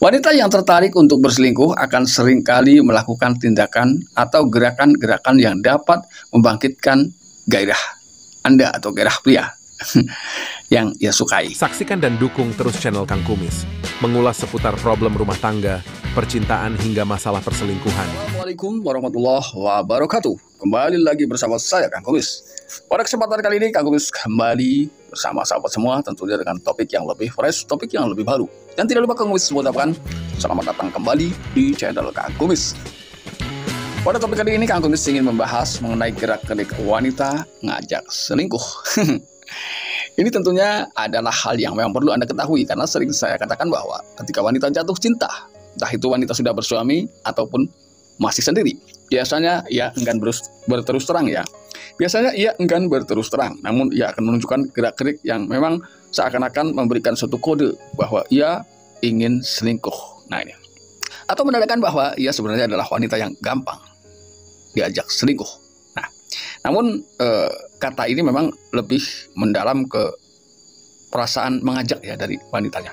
Wanita yang tertarik untuk berselingkuh akan seringkali melakukan tindakan atau gerakan-gerakan yang dapat membangkitkan gairah Anda atau gairah pria yang ia sukai. Saksikan dan dukung terus channel Kang Kumis, mengulas seputar problem rumah tangga, percintaan hingga masalah perselingkuhan. Assalamualaikum warahmatullahi wabarakatuh. Kembali lagi bersama saya Kang Kumis. Pada kesempatan kali ini Kang Kumis kembali bersama sahabat semua, tentunya dengan topik yang lebih fresh, topik yang lebih baru. Dan tidak lupa Kang Kumis mengucapkan selamat datang kembali di channel Kang Kumis. Pada topik kali ini Kang Kumis ingin membahas mengenai gerak-gerik wanita ngajak selingkuh. Ini tentunya adalah hal yang memang perlu Anda ketahui, karena sering saya katakan bahwa ketika wanita jatuh cinta, entah itu wanita sudah bersuami ataupun masih sendiri, biasanya ia enggan berterus terang ya. Biasanya ia enggan berterus terang, namun ia akan menunjukkan gerak-gerik yang memang seakan-akan memberikan suatu kode bahwa ia ingin selingkuh. Nah ini, atau menandakan bahwa ia sebenarnya adalah wanita yang gampang diajak selingkuh. Nah, namun kata ini memang lebih mendalam ke perasaan mengajak ya dari wanitanya.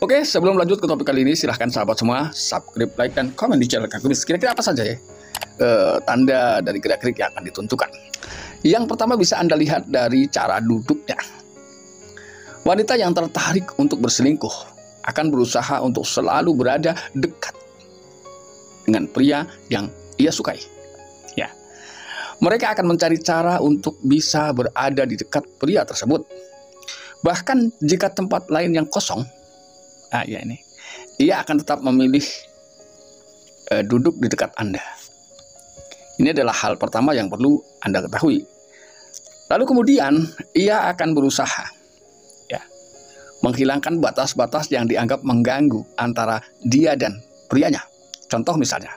Oke, sebelum lanjut ke topik kali ini, silahkan sahabat semua subscribe, like, dan komen di channel Kang Kumis. Kira-kira apa saja ya tanda dari gerak-gerik yang akan ditentukan? Yang pertama bisa Anda lihat dari cara duduknya. Wanita yang tertarik untuk berselingkuh akan berusaha untuk selalu berada dekat dengan pria yang ia sukai. Ya, mereka akan mencari cara untuk bisa berada di dekat pria tersebut. Bahkan jika tempat lain yang kosong, ia akan tetap memilih duduk di dekat Anda. Ini adalah hal pertama yang perlu Anda ketahui. Lalu kemudian ia akan berusaha menghilangkan batas-batas yang dianggap mengganggu antara dia dan prianya. Contoh misalnya,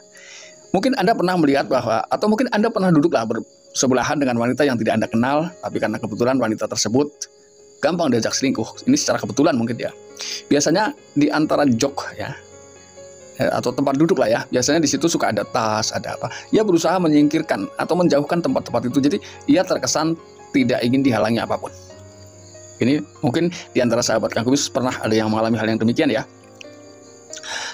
mungkin Anda pernah melihat bahwa, atau mungkin Anda pernah duduklah bersebelahan dengan wanita yang tidak Anda kenal, tapi karena kebetulan wanita tersebut gampang diajak selingkuh. Ini secara kebetulan mungkin ya. Biasanya di antara jok atau tempat duduk lah ya, biasanya di situ suka ada tas, ada apa. Ia berusaha menyingkirkan atau menjauhkan tempat-tempat itu, jadi ia terkesan tidak ingin dihalangi apapun. Ini mungkin di antara sahabat Kang Kumis pernah ada yang mengalami hal yang demikian ya.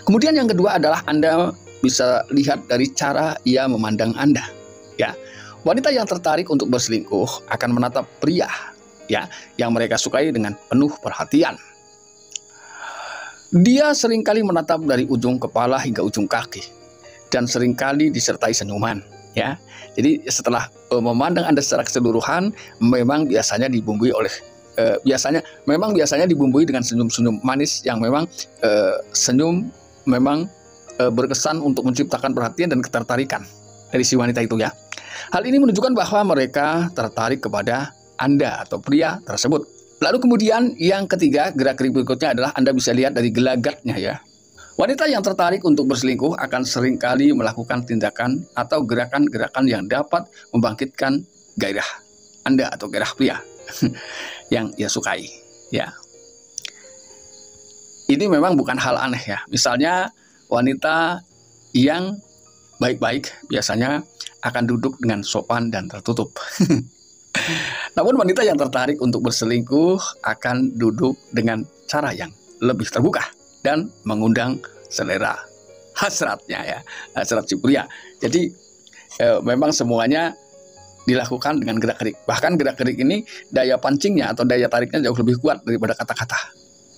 Kemudian yang kedua adalah Anda bisa lihat dari cara ia memandang Anda. Ya, wanita yang tertarik untuk berselingkuh akan menatap pria yang mereka sukai dengan penuh perhatian. Dia seringkali menatap dari ujung kepala hingga ujung kaki, dan seringkali disertai senyuman. Ya, jadi setelah memandang Anda secara keseluruhan, memang biasanya dibumbui oleh biasanya dibumbui dengan senyum-senyum manis yang memang senyum memang berkesan untuk menciptakan perhatian dan ketertarikan dari si wanita itu ya. Hal ini menunjukkan bahwa mereka tertarik kepada Anda atau pria tersebut. Lalu kemudian yang ketiga, gerak-gerik berikutnya adalah Anda bisa lihat dari gelagatnya ya. Wanita yang tertarik untuk berselingkuh akan seringkali melakukan tindakan atau gerakan-gerakan yang dapat membangkitkan gairah Anda atau gairah pria yang ia sukai ya. Ini memang bukan hal aneh ya. Misalnya wanita yang baik-baik biasanya akan duduk dengan sopan dan tertutup. Namun wanita yang tertarik untuk berselingkuh akan duduk dengan cara yang lebih terbuka dan mengundang selera hasratnya ya, hasrat si pria. Jadi memang semuanya dilakukan dengan gerak-gerik. Bahkan gerak-gerik ini daya pancingnya atau daya tariknya jauh lebih kuat daripada kata-kata.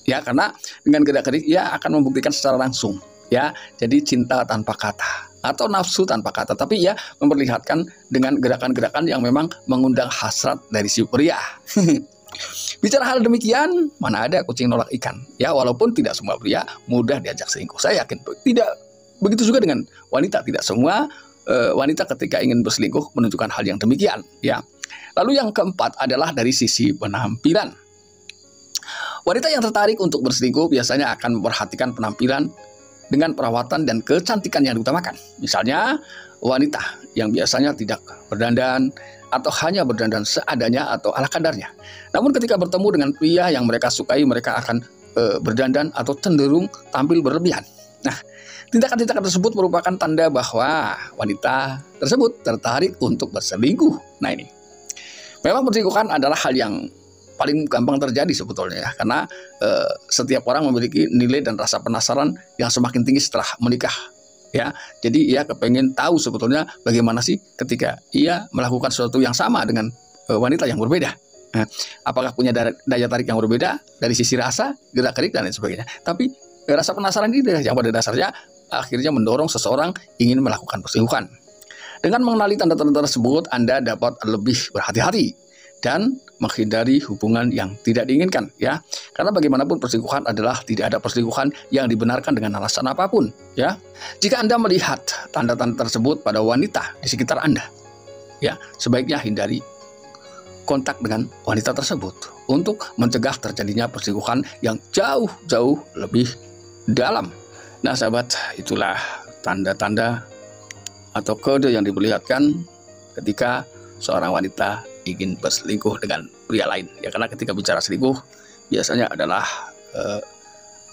Ya, karena dengan gerak-gerik ia akan membuktikan secara langsung ya. Jadi cinta tanpa kata atau nafsu tanpa kata, tapi ia memperlihatkan dengan gerakan-gerakan yang memang mengundang hasrat dari si pria. Bicara hal demikian, mana ada kucing nolak ikan. Ya, walaupun tidak semua pria mudah diajak selingkuh. Saya yakin tidak begitu juga dengan wanita. Tidak semua wanita ketika ingin berselingkuh menunjukkan hal yang demikian ya. Lalu yang keempat adalah dari sisi penampilan. Wanita yang tertarik untuk berselingkuh biasanya akan memperhatikan penampilan dengan perawatan dan kecantikan yang diutamakan. Misalnya wanita yang biasanya tidak berdandan atau hanya berdandan seadanya atau ala kadarnya. Namun ketika bertemu dengan pria yang mereka sukai, mereka akan berdandan atau cenderung tampil berlebihan. Nah, tindakan-tindakan tersebut merupakan tanda bahwa wanita tersebut tertarik untuk berselingkuh. Nah ini, memang perselingkuhan adalah hal yang paling gampang terjadi sebetulnya ya, karena setiap orang memiliki nilai dan rasa penasaran yang semakin tinggi setelah menikah ya. Jadi ia kepengen tahu sebetulnya bagaimana sih ketika ia melakukan sesuatu yang sama dengan wanita yang berbeda. Nah, apakah punya daya tarik yang berbeda dari sisi rasa, gerak-gerik dan lain sebagainya. Tapi rasa penasaran ini yang pada dasarnya akhirnya mendorong seseorang ingin melakukan perselingkuhan. Dengan mengenali tanda-tanda tersebut, Anda dapat lebih berhati-hati dan menghindari hubungan yang tidak diinginkan ya. Karena bagaimanapun perselingkuhan adalah tidak ada perselingkuhan yang dibenarkan dengan alasan apapun ya. Jika Anda melihat tanda-tanda tersebut pada wanita di sekitar Anda ya, sebaiknya hindari kontak dengan wanita tersebut untuk mencegah terjadinya perselingkuhan yang jauh-jauh lebih dalam. Nah sahabat, itulah tanda-tanda atau kode yang diperlihatkan ketika seorang wanita ingin berselingkuh dengan pria lain ya. Karena ketika bicara selingkuh biasanya adalah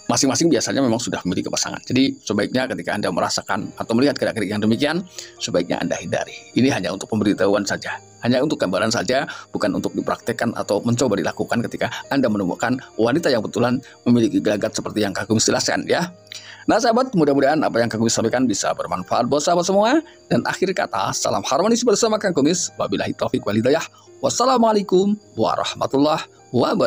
masing-masing biasanya memang sudah memiliki pasangan. Jadi sebaiknya ketika Anda merasakan atau melihat gerak-gerik yang demikian, sebaiknya Anda hindari. Ini hanya untuk pemberitahuan saja, hanya untuk gambaran saja, bukan untuk dipraktekkan atau mencoba dilakukan ketika Anda menemukan wanita yang kebetulan memiliki gelagat seperti yang Kang Kumis jelaskan ya. Nah sahabat, mudah-mudahan apa yang Kang Kumis sampaikan bisa bermanfaat buat sahabat semua. Dan akhir kata, salam harmonis bersama Kang Kumis. Wabillahi taufiq wal hidayah. Wassalamualaikum warahmatullahi wabarakatuh.